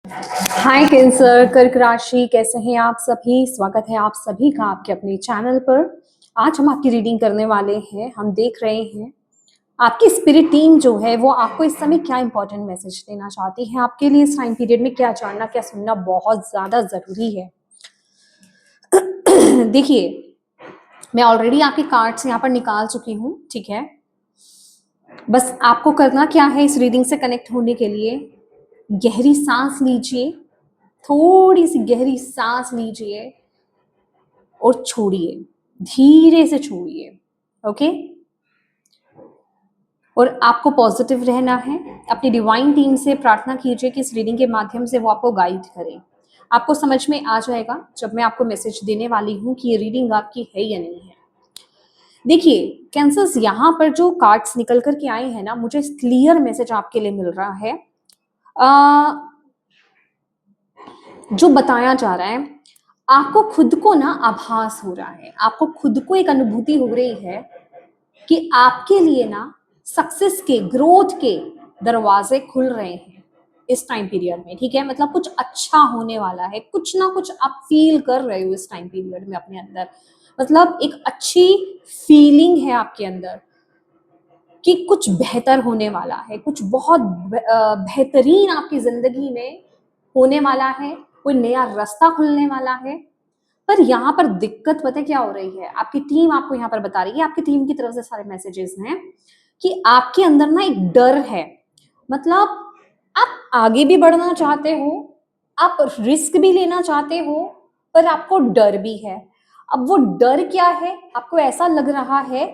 हाय cancer, कर्क राशि, कैसे हैं आप सभी। स्वागत है आप सभी का आपके अपने चैनल पर। आज हम आपकी रीडिंग करने वाले हैं। हम देख रहे हैं आपकी स्पिरिट टीम जो है वो आपको इस समय क्या इंपॉर्टेंट मैसेज देना चाहती है। आपके लिए इस टाइम पीरियड में क्या जानना, क्या सुनना बहुत ज्यादा जरूरी है। देखिए, मैं ऑलरेडी आपके कार्ड्स यहाँ पर निकाल चुकी हूँ, ठीक है। बस आपको करना क्या है, इस रीडिंग से कनेक्ट होने के लिए गहरी सांस लीजिए, थोड़ी सी गहरी सांस लीजिए और छोड़िए, धीरे से छोड़िए, ओके। और आपको पॉजिटिव रहना है। अपनी डिवाइन टीम से प्रार्थना कीजिए कि इस रीडिंग के माध्यम से वो आपको गाइड करें। आपको समझ में आ जाएगा जब मैं आपको मैसेज देने वाली हूँ कि ये रीडिंग आपकी है या नहीं है। देखिए कैंसर्स, यहाँ पर जो कार्ड्स निकल कर के आए हैं ना, मुझे क्लियर मैसेज आपके लिए मिल रहा है। जो बताया जा रहा है, आपको खुद को ना आभास हो रहा है, आपको खुद को एक अनुभूति हो रही है कि आपके लिए ना सक्सेस के, ग्रोथ के दरवाजे खुल रहे हैं इस टाइम पीरियड में, ठीक है। मतलब कुछ अच्छा होने वाला है, कुछ ना कुछ आप फील कर रहे हो इस टाइम पीरियड में अपने अंदर। मतलब एक अच्छी फीलिंग है आपके अंदर कि कुछ बेहतर होने वाला है, कुछ बहुत बेहतरीन आपकी जिंदगी में होने वाला है, कोई नया रास्ता खुलने वाला है। पर यहाँ पर दिक्कत पता है क्या हो रही है, आपकी टीम आपको यहाँ पर बता रही है, आपकी टीम की तरफ से सारे मैसेजेस हैं कि आपके अंदर ना एक डर है। मतलब आप आगे भी बढ़ना चाहते हो, आप रिस्क भी लेना चाहते हो, पर आपको डर भी है। अब वो डर क्या है, आपको ऐसा लग रहा है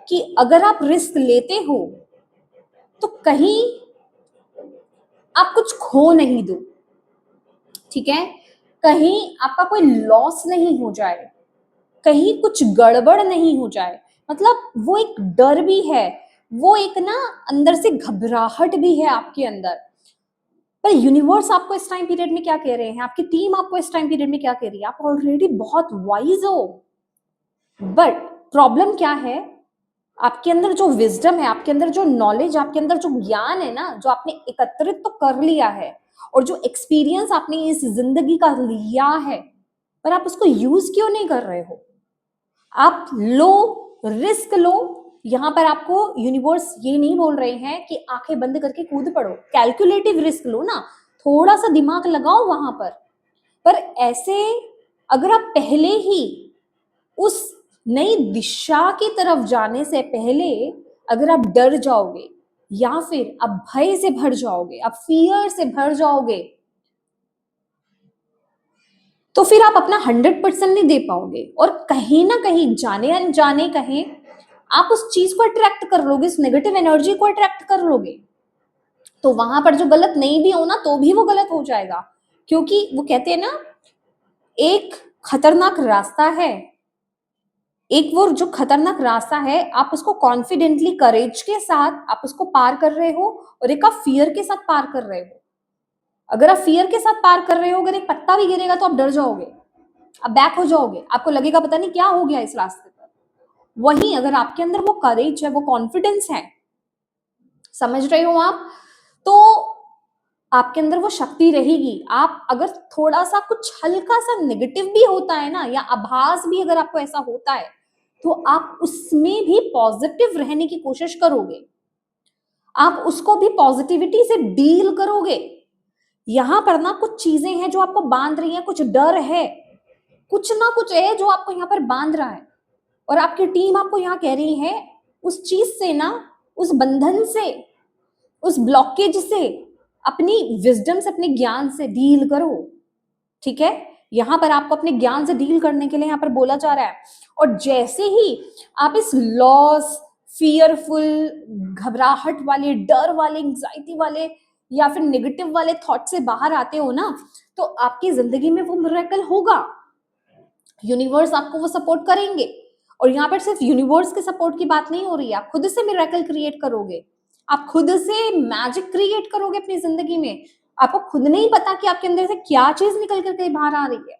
कि अगर आप रिस्क लेते हो तो कहीं आप कुछ खो नहीं दो, ठीक है। कहीं आपका कोई लॉस नहीं हो जाए, कहीं कुछ गड़बड़ नहीं हो जाए। मतलब वो एक डर भी है, वो एक ना अंदर से घबराहट भी है आपके अंदर। पर यूनिवर्स आपको इस टाइम पीरियड में क्या कह रहे हैं, आपकी टीम आपको इस टाइम पीरियड में क्या कह रही है, आप ऑलरेडी बहुत वाइज हो। बट प्रॉब्लम क्या है, आपके अंदर जो विजडम है, आपके अंदर जो नॉलेज, आपके अंदर जो ज्ञान है ना, जो आपने एकत्रित तो कर लिया है, और जो एक्सपीरियंस आपने इस जिंदगी का लिया है, पर आप उसको यूज क्यों नहीं कर रहे हो। आप लो, रिस्क लो। यहां पर आपको यूनिवर्स ये नहीं बोल रहे हैं कि आंखें बंद करके कूद पड़ो, कैलकुलेटिव रिस्क लो ना, थोड़ा सा दिमाग लगाओ वहां पर ऐसे अगर आप पहले ही उस नई दिशा की तरफ जाने से पहले अगर आप डर जाओगे, या फिर आप भय से भर जाओगे, आप फियर से भर जाओगे, तो फिर आप अपना 100% नहीं दे पाओगे, और कहीं ना कहीं जाने अनजाने कहीं आप उस चीज को अट्रैक्ट कर लोगे, उस नेगेटिव एनर्जी को अट्रैक्ट कर लोगे। तो वहां पर जो गलत नहीं भी हो ना, तो भी वो गलत हो जाएगा। क्योंकि वो कहते हैं ना, एक खतरनाक रास्ता है, एक वो जो खतरनाक रास्ता है, आप उसको कॉन्फिडेंटली, करेज के साथ आप उसको पार कर रहे हो, और एक आप फियर के साथ पार कर रहे हो। अगर आप फियर के साथ पार कर रहे हो, अगर एक पत्ता भी गिरेगा तो आप डर जाओगे, आप बैक हो जाओगे, आपको लगेगा पता नहीं क्या हो गया इस रास्ते पर। वहीं अगर आपके अंदर वो करेज है, वो कॉन्फिडेंस है, समझ रहे हो आप, तो आपके अंदर वो शक्ति रहेगी। आप अगर थोड़ा सा कुछ हल्का सा नेगेटिव भी होता है ना, या आभास भी अगर आपको ऐसा होता है, तो आप उसमें भी पॉजिटिव रहने की कोशिश करोगे, आप उसको भी पॉजिटिविटी से डील करोगे। यहां पर ना कुछ चीजें हैं जो आपको बांध रही हैं, कुछ डर है, कुछ ना कुछ है जो आपको यहाँ पर बांध रहा है, और आपकी टीम आपको यहाँ कह रही है उस चीज से ना, उस बंधन से, उस ब्लॉकेज से, अपनी विजडम से, अपने ज्ञान से डील करो, ठीक है। यहाँ पर आपको अपने ज्ञान से डील करने के लिए यहाँ पर बोला जा रहा है। और जैसे ही आप इस लॉस, फियरफुल, घबराहट वाले, डर वाले, एंग्जाइटी वाले, या फिर नेगेटिव वाले थॉट से बाहर आते हो ना, तो आपकी जिंदगी में वो मिरेकल होगा। यूनिवर्स आपको वो सपोर्ट करेंगे। और यहाँ पर सिर्फ यूनिवर्स के सपोर्ट की बात नहीं हो रही है, आप खुद से मिरेकल क्रिएट करोगे, आप खुद से मैजिक क्रिएट करोगे अपनी जिंदगी में। आपको खुद नहीं पता कि आपके अंदर से क्या चीज निकल करके बाहर आ रही है।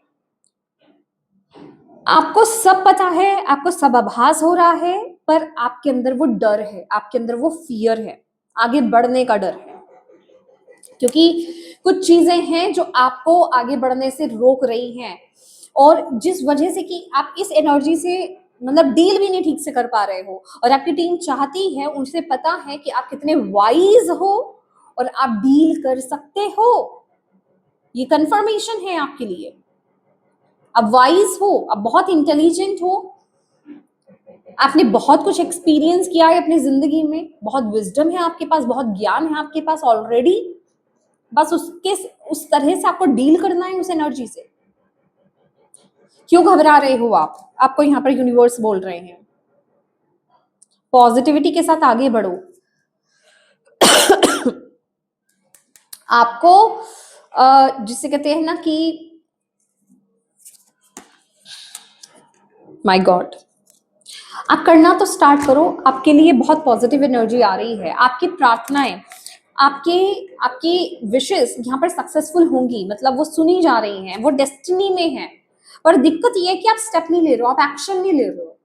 आपको सब पता है, आपको सब आभास हो रहा है, पर आपके अंदर वो डर है, आपके अंदर वो फियर है, आगे बढ़ने का डर है, क्योंकि कुछ चीजें हैं जो आपको आगे बढ़ने से रोक रही हैं, और जिस वजह से कि आप इस एनर्जी से मतलब डील भी नहीं ठीक से कर पा रहे हो, और आपकी टीम चाहती है, उनसे पता है कि आप कितने वाइज हो और आप डील कर सकते हो। ये कंफर्मेशन है आपके लिए। आप वाइज हो, आप बहुत इंटेलिजेंट हो, आपने बहुत कुछ एक्सपीरियंस किया है अपनी जिंदगी में, बहुत विजडम है आपके पास, बहुत ज्ञान है आपके पास ऑलरेडी। बस उस तरह से आपको डील करना है उस एनर्जी से। क्यों घबरा रहे हो आप? आपको यहाँ पर यूनिवर्स बोल रहे हैं पॉजिटिविटी के साथ आगे बढ़ो। आपको जिसे कहते हैं ना कि माय गॉड, आप करना तो स्टार्ट करो। आपके लिए बहुत पॉजिटिव एनर्जी आ रही है। आपकी प्रार्थनाएं, आपके आपकी विशेस यहाँ पर सक्सेसफुल होंगी, मतलब वो सुनी जा रही हैं, वो डेस्टिनी में है। पर दिक्कत ये है कि आप स्टेप नहीं ले रहे हो, आप एक्शन नहीं ले रहे हो।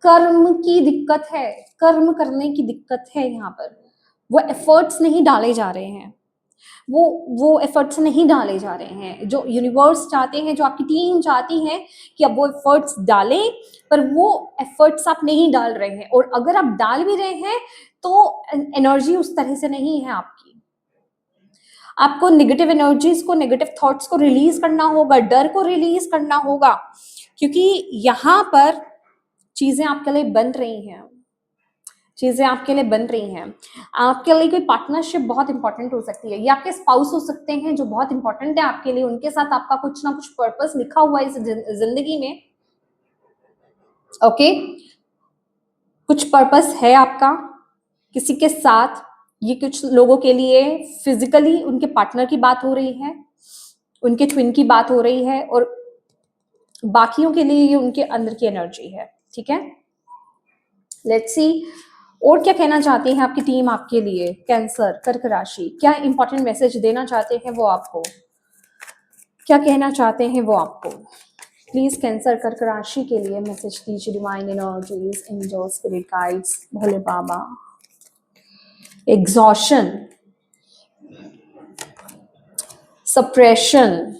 कर्म की दिक्कत है, कर्म करने की दिक्कत है यहाँ पर। वो एफर्ट्स नहीं डाले जा रहे हैं, वो एफर्ट्स नहीं डाले जा रहे हैं जो यूनिवर्स चाहते हैं, जो आपकी टीम चाहती है कि अब वो एफर्ट्स डालें, पर वो एफर्ट्स आप नहीं डाल रहे हैं। और अगर आप डाल भी रहे हैं तो एनर्जी उस तरह से नहीं है आपकी। आपको नेगेटिव एनर्जीज को, नेगेटिव थॉट्स को रिलीज करना होगा, डर को रिलीज करना होगा, क्योंकि यहाँ पर चीजें आपके लिए बन रही हैं, चीजें आपके लिए बन रही हैं। आपके लिए कोई पार्टनरशिप बहुत इंपॉर्टेंट हो सकती है। ये आपके स्पाउस हो सकते हैं जो बहुत इंपॉर्टेंट है आपके लिए, उनके साथ आपका कुछ ना कुछ पर्पस लिखा हुआ है इस जिंदगी में। ओके, कुछ पर्पस है आपका किसी के साथ। ये कुछ लोगों के लिए फिजिकली उनके पार्टनर की बात हो रही है, उनके ट्विन की बात हो रही है, और बाकियों के लिए ये उनके अंदर की एनर्जी है। ठीक है, लेट्स सी और क्या कहना चाहती हैं आपकी टीम आपके लिए। कैंसर, कर्क राशि, क्या इंपॉर्टेंट मैसेज देना चाहते हैं वो आपको, क्या कहना चाहते हैं वो आपको। प्लीज कैंसर कर्क राशि के लिए मैसेज दीजिए। Divine energies, angel, spirit guides, Bhole Baba. Exhaustion, suppression,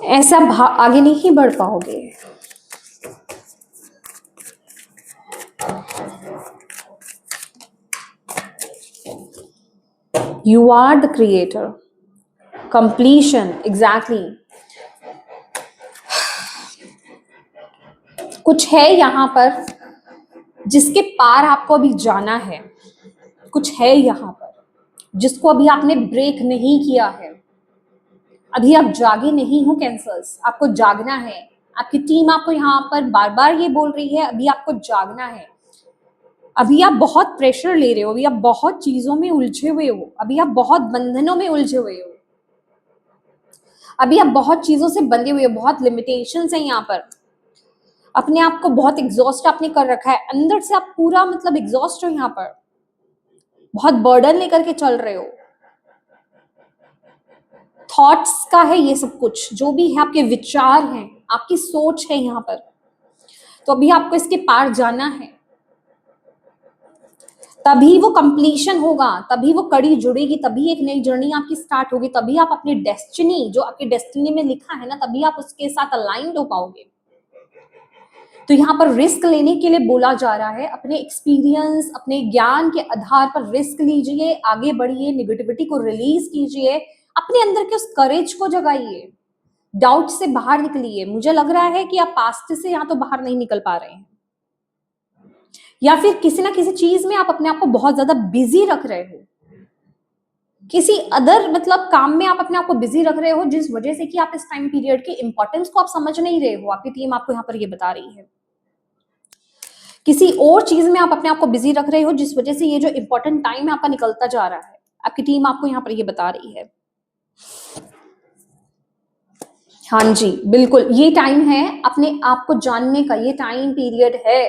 ऐसा आगे नहीं बढ़ पाओगे। You are the creator. Completion, exactly. कुछ है यहाँ पर जिसके पार आपको अभी जाना है, कुछ है यहाँ पर जिसको अभी आपने ब्रेक नहीं किया है। अभी आप जागे नहीं हो कैंसर्स, आपको जागना है। आपकी टीम आपको यहाँ पर बार बार ये बोल रही है, अभी आपको जागना है। अभी आप बहुत प्रेशर ले रहे हो, अभी आप बहुत चीजों में उलझे हुए हो, अभी आप बहुत बंधनों में उलझे हुए हो, अभी आप बहुत चीजों से बंधे हुए हो, बहुत लिमिटेशंस हैं यहाँ पर। अपने आप को बहुत एग्जॉस्ट आपने कर रखा है, अंदर से आप पूरा मतलब एग्जॉस्ट हो यहाँ पर, बहुत बर्डन लेकर के चल रहे हो। थॉट्स का है ये सब कुछ, जो भी है आपके विचार हैं, आपकी सोच है यहाँ पर। तो अभी आपको इसके पार जाना है, तभी वो कंप्लीशन होगा, तभी वो कड़ी जुड़ेगी, तभी एक नई जर्नी आपकी स्टार्ट होगी, तभी आप अपनी डेस्टिनी, जो आपकी डेस्टिनी में लिखा है ना, तभी आप उसके साथ अलाइंड हो पाओगे। तो यहाँ पर रिस्क लेने के लिए बोला जा रहा है। अपने एक्सपीरियंस, अपने ज्ञान के आधार पर रिस्क लीजिए, आगे बढ़िए, निगेटिविटी को रिलीज कीजिए, अपने अंदर के उस करेज को जगाइए, डाउट से बाहर निकलिए। मुझे लग रहा है कि आप पास्ट से यहाँ तो बाहर नहीं निकल पा रहे हैं, या फिर किसी ना किसी चीज में आप अपने आप को बहुत ज्यादा बिजी रख रहे हो, किसी अदर मतलब काम में आप अपने आप को बिजी रख रहे हो, जिस वजह से कि आप इस टाइम पीरियड के इंपॉर्टेंस को आप समझ नहीं रहे हो। आपकी टीम आपको यहाँ पर ये बता रही है, किसी और चीज में आप अपने आप को बिजी रख रहे हो, जिस वजह से ये जो इंपॉर्टेंट टाइम है आपका निकलता जा रहा है। आपकी टीम आपको यहाँ पर ये बता रही है। हाँ जी, बिल्कुल, ये टाइम है अपने आप को जानने का, ये टाइम पीरियड है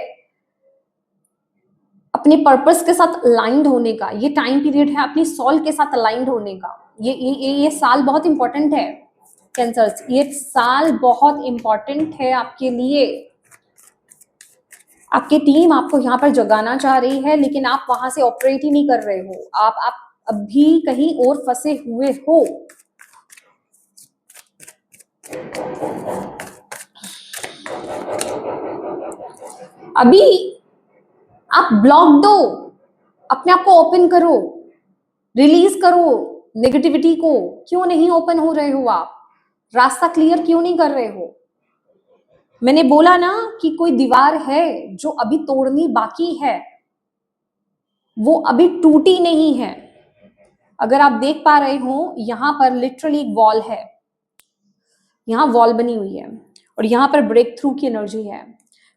अपने पर्पस के साथ अलाइंड होने का, ये टाइम पीरियड है अपनी सोल के साथ अलाइंड होने का। ये साल बहुत इंपॉर्टेंट है कैंसर्स, ये साल बहुत इंपॉर्टेंट है आपके लिए। आपकी टीम आपको यहाँ पर जगाना चाह रही है, लेकिन आप वहां से ऑपरेट ही नहीं कर रहे हो। आप अभी कहीं और फंसे हुए हो। अभी आप ब्लॉक दो, अपने आप को ओपन करो, रिलीज करो नेगेटिविटी को। क्यों नहीं ओपन हो रहे हो आप? रास्ता क्लियर क्यों नहीं कर रहे हो? मैंने बोला ना कि कोई दीवार है जो अभी तोड़नी बाकी है, वो अभी टूटी नहीं है। अगर आप देख पा रहे हो, यहां पर लिटरली एक वॉल है, यहाँ वॉल बनी हुई है और यहाँ पर ब्रेक थ्रू की एनर्जी है।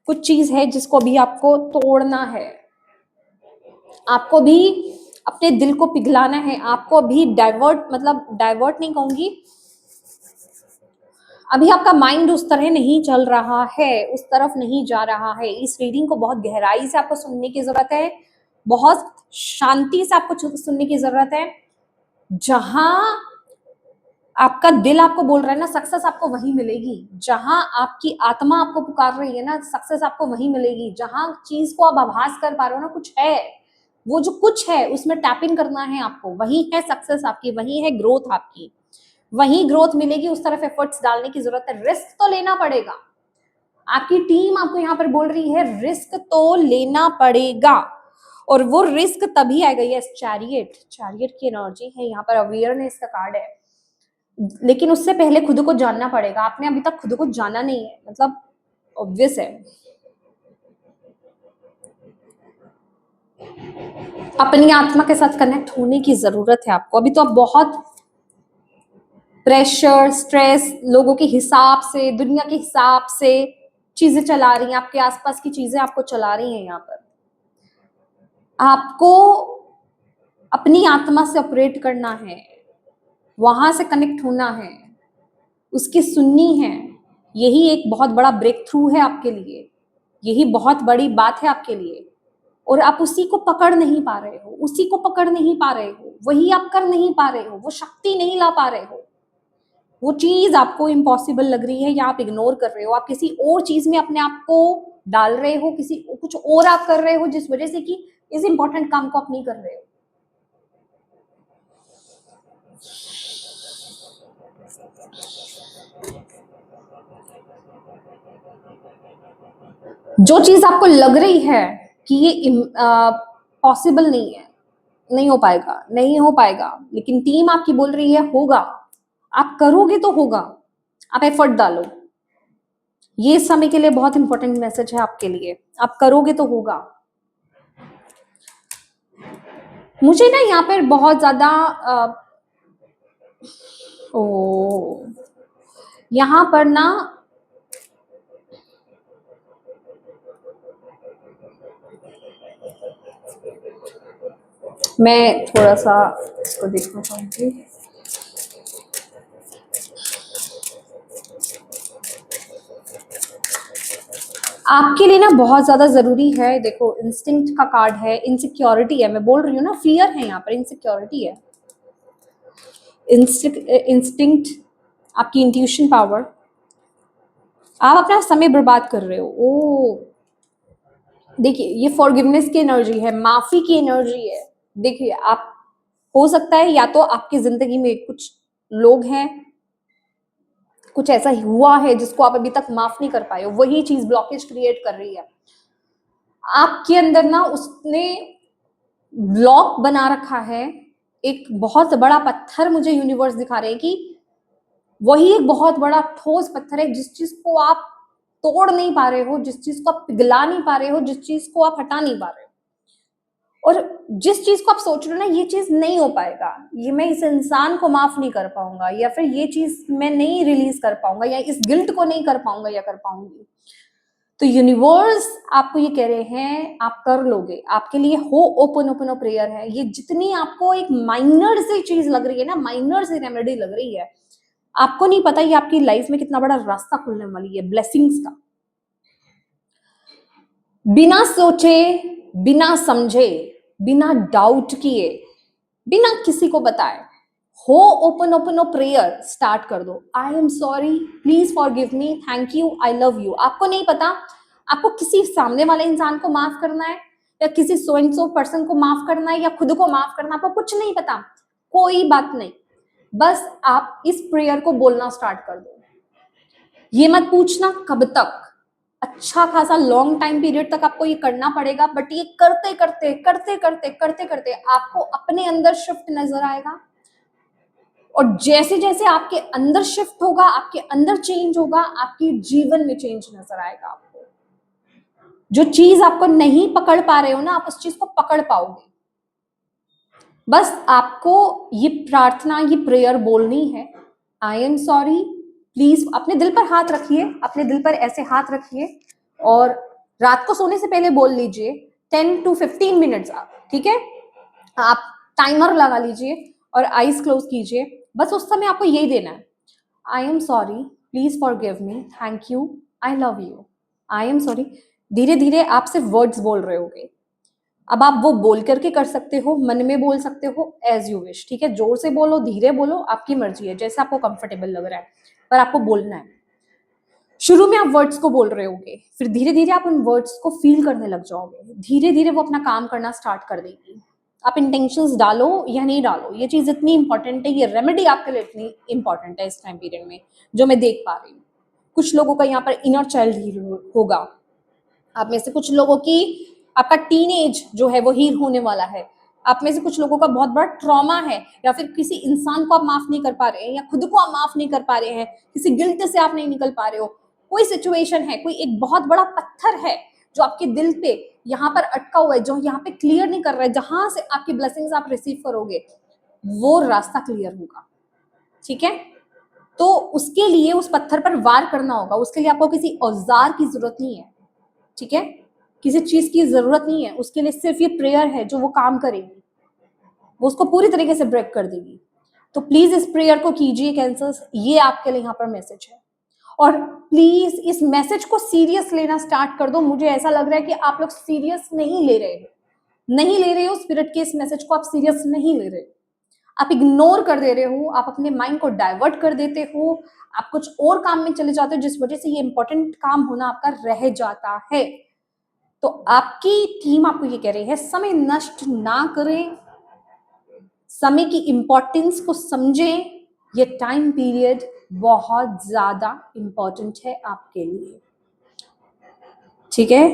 कुछ चीज है जिसको अभी आपको तोड़ना है, आपको भी अपने दिल को पिघलाना है, आपको भी डाइवर्ट, मतलब डाइवर्ट नहीं कहूंगी, अभी आपका माइंड उस तरह नहीं चल रहा है, उस तरफ नहीं जा रहा है। इस रीडिंग को बहुत गहराई से आपको सुनने की जरूरत है, बहुत शांति से आपको सुनने की जरूरत है। जहां आपका दिल आपको बोल रहा है ना सक्सेस आपको वहीं मिलेगी, जहां आपकी आत्मा आपको पुकार रही है ना सक्सेस आपको वहीं मिलेगी, जहां चीज को आप आभास कर पा रहे हो ना कुछ है, वो जो कुछ है उसमें टैप इन करना है आपको, वही है सक्सेस आपकी, वही है ग्रोथ आपकी, वही ग्रोथ मिलेगी। उस तरफ एफर्ट्स डालने की जरूरत है, रिस्क तो लेना पड़ेगा। आपकी टीम आपको यहाँ पर बोल रही है रिस्क तो लेना पड़ेगा, और वो रिस्क तभी आएगा। यस, चैरियट, चैरियट की एनर्जी है यहाँ पर, अवेयरनेस का कार्ड है, लेकिन उससे पहले खुद को जानना पड़ेगा। आपने अभी तक खुद को जाना नहीं है, मतलब ऑब्वियस है। अपनी आत्मा के साथ कनेक्ट होने की जरूरत है आपको। अभी तो आप बहुत प्रेशर, स्ट्रेस, लोगों के हिसाब से, दुनिया के हिसाब से चीजें चला रही हैं, आपके आसपास की चीजें आपको चला रही हैं। यहाँ पर आपको अपनी आत्मा से ऑपरेट करना है, वहां से कनेक्ट होना है, उसकी सुननी है। यही एक बहुत बड़ा ब्रेक थ्रू है आपके लिए, यही बहुत बड़ी बात है आपके लिए, और आप उसी को पकड़ नहीं पा रहे हो, उसी को पकड़ नहीं पा रहे हो, वही आप कर नहीं पा रहे हो, वो शक्ति नहीं ला पा रहे हो, वो चीज आपको इम्पॉसिबल लग रही है या आप इग्नोर कर रहे हो, आप किसी और चीज में अपने आप को डाल रहे हो, किसी कुछ और आप कर रहे हो, जिस वजह से कि इस इंपॉर्टेंट काम को आप नहीं कर रहे हो। जो चीज आपको लग रही है कि ये पॉसिबल नहीं है, नहीं हो पाएगा, नहीं हो पाएगा, लेकिन टीम आपकी बोल रही है होगा, आप करोगे तो होगा, आप एफर्ट डालो। ये समय के लिए बहुत इंपॉर्टेंट मैसेज है आपके लिए, आप करोगे तो होगा। मुझे ना यहाँ पर बहुत ज्यादा यहाँ पर ना मैं थोड़ा सा इसको देखना चाहूंगी। आपके लिए ना बहुत ज्यादा जरूरी है, देखो इंस्टिंक्ट का कार्ड है, इनसिक्योरिटी है, मैं बोल रही हूँ ना, फियर है यहाँ पर, इनसिक्योरिटी है, इंस्टिंक्ट, आपकी इंट्यूशन पावर। आप अपना समय बर्बाद कर रहे हो। ओ देखिए, ये फॉरगिवनेस की एनर्जी है, माफी की एनर्जी है। देखिए, आप हो सकता है या तो आपकी जिंदगी में कुछ लोग हैं, कुछ ऐसा हुआ है जिसको आप अभी तक माफ नहीं कर पाए हो, वही चीज ब्लॉकेज क्रिएट कर रही है आपके अंदर ना, उसने ब्लॉक बना रखा है। एक बहुत बड़ा पत्थर मुझे यूनिवर्स दिखा रहे हैं कि वही एक बहुत बड़ा ठोस पत्थर है, जिस चीज को आप तोड़ नहीं पा रहे हो, जिस चीज को आप पिघला नहीं पा रहे हो, जिस चीज को आप हटा नहीं पा रहे हो, और जिस चीज को आप सोच रहे हो ना ये चीज नहीं हो पाएगा, ये मैं इस इंसान को माफ नहीं कर पाऊंगा, या फिर ये चीज मैं नहीं रिलीज कर पाऊंगा, या इस गिल्ट को नहीं कर पाऊंगा या कर पाऊंगी, तो यूनिवर्स आपको ये कह रहे हैं आप कर लोगे। आपके लिए हो ओपन ओपन प्रेयर है। ये जितनी आपको एक माइनर सी चीज लग रही है ना, माइनर सी रेमेडी लग रही है, आपको नहीं पता ये आपकी लाइफ में कितना बड़ा रास्ता खुलने वाली है ब्लेसिंग्स का। बिना सोचे, बिना समझे, बिना डाउट किए, बिना किसी को बताए, हो ओपन प्रेयर स्टार्ट कर दो। I am sorry, please forgive me, thank you, I love you. आपको नहीं पता आपको किसी सामने वाले इंसान को माफ करना है या किसी सो एंड सो पर्सन को माफ करना है या खुद को माफ करना, आपको कुछ नहीं पता, कोई बात नहीं, बस आप इस प्रेयर को बोलना स्टार्ट कर दो। ये मत पूछना कब तक, अच्छा खासा लॉन्ग टाइम पीरियड तक आपको ये करना पड़ेगा, बट ये करते करते करते करते करते करते आपको अपने अंदर शिफ्ट नजर आएगा। और जैसे जैसे आपके अंदर शिफ्ट होगा, आपके अंदर चेंज होगा, आपके जीवन में चेंज नजर आएगा। आपको जो चीज आपको नहीं पकड़ पा रहे हो ना, आप उस चीज को पकड़ पाओगे। बस आपको ये प्रार्थना, ये प्रेयर बोलनी है, आई एम सॉरी। प्लीज अपने दिल पर हाथ रखिए, अपने दिल पर ऐसे हाथ रखिए और रात को सोने से पहले बोल लीजिए 10 to 15 मिनट्स आप, ठीक है? आप टाइमर लगा लीजिए और आईज क्लोज कीजिए। बस उस समय आपको यही देना है, I am sorry, please forgive me, thank you, I love you, I am sorry. धीरे धीरे आप सिर्फ वर्ड्स बोल रहे होगे। अब आप वो बोल करके कर सकते हो, मन में बोल सकते हो, एज यू विश, ठीक है? जोर से बोलो, धीरे बोलो, आपकी मर्जी है, जैसे आपको कंफर्टेबल लग रहा है, पर आपको बोलना है। शुरू में आप वर्ड्स को बोल रहे होगे, फिर धीरे धीरे आप उन वर्ड्स को फील करने लग जाओगे, धीरे धीरे वो अपना काम करना स्टार्ट कर देगी। आप इंटेंशंस डालो या नहीं डालो, ये चीज इतनी इंपॉर्टेंट है, ये रेमेडी आपके लिए इतनी इंपॉर्टेंट है इस टाइम पीरियड में, जो मैं देख पा रही हूँ। कुछ लोगों का यहाँ पर इनर चाइल्ड हील होगा, आप में से कुछ लोगों की, आपका टीनेज जो है वो हील होने वाला है, आप में से कुछ लोगों का बहुत बड़ा ट्रॉमा है, या फिर किसी इंसान को आप माफ नहीं कर पा रहे हैं, या खुद को आप माफ नहीं कर पा रहे हैं, किसी गिल्ट से आप नहीं निकल पा रहे हो, कोई सिचुएशन है, कोई एक बहुत बड़ा पत्थर है जो आपके दिल पे यहाँ पर अटका हुआ है, जो यहाँ पे क्लियर नहीं कर रहा है, जहां से आपकी ब्लेसिंग्स आप रिसीव करोगे वो रास्ता क्लियर होगा, ठीक है? तो उसके लिए उस पत्थर पर वार करना होगा, उसके लिए आपको किसी औजार की जरूरत नहीं है, ठीक है? किसी चीज की जरूरत नहीं है, उसके लिए सिर्फ ये प्रेयर है जो वो काम करेगी, वो उसको पूरी तरीके से ब्रेक कर देगी। तो प्लीज इस प्रेयर को कीजिए कैंसर्स, ये आपके लिए यहाँ पर मैसेज है। और प्लीज इस मैसेज को सीरियस लेना स्टार्ट कर दो। मुझे ऐसा लग रहा है कि आप लोग सीरियस नहीं ले रहे हो, नहीं ले रहे हो स्पिरिट के इस मैसेज को, आप सीरियस नहीं ले रहे हो, आप इग्नोर कर दे रहे हो, आप अपने माइंड को डाइवर्ट कर देते हो, आप कुछ और काम में चले जाते हो, जिस वजह से ये इंपॉर्टेंट काम होना आपका रह जाता है। तो आपकी टीम आपको ये कह रही है, समय नष्ट ना करें, समय की इंपॉर्टेंस को समझें, ये टाइम पीरियड बहुत ज्यादा इंपॉर्टेंट है आपके लिए, ठीक है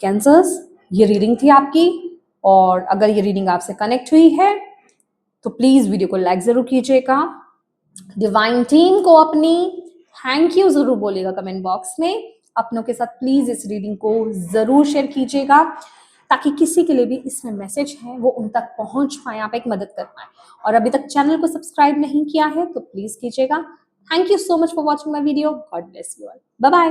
कैंसर्स? ये रीडिंग थी आपकी, और अगर ये रीडिंग आपसे कनेक्ट हुई है तो प्लीज वीडियो को लाइक जरूर कीजिएगा, डिवाइन टीम को अपनी थैंक यू जरूर बोलिएगा कमेंट बॉक्स में, अपनों के साथ प्लीज इस रीडिंग को जरूर शेयर कीजिएगा ताकि किसी के लिए भी इसमें मैसेज है वो उन तक पहुंच पाए, आप एक मदद कर पाए। और अभी तक चैनल को सब्सक्राइब नहीं किया है तो प्लीज कीजिएगा। Thank you so much for watching my video, God bless you all, bye bye.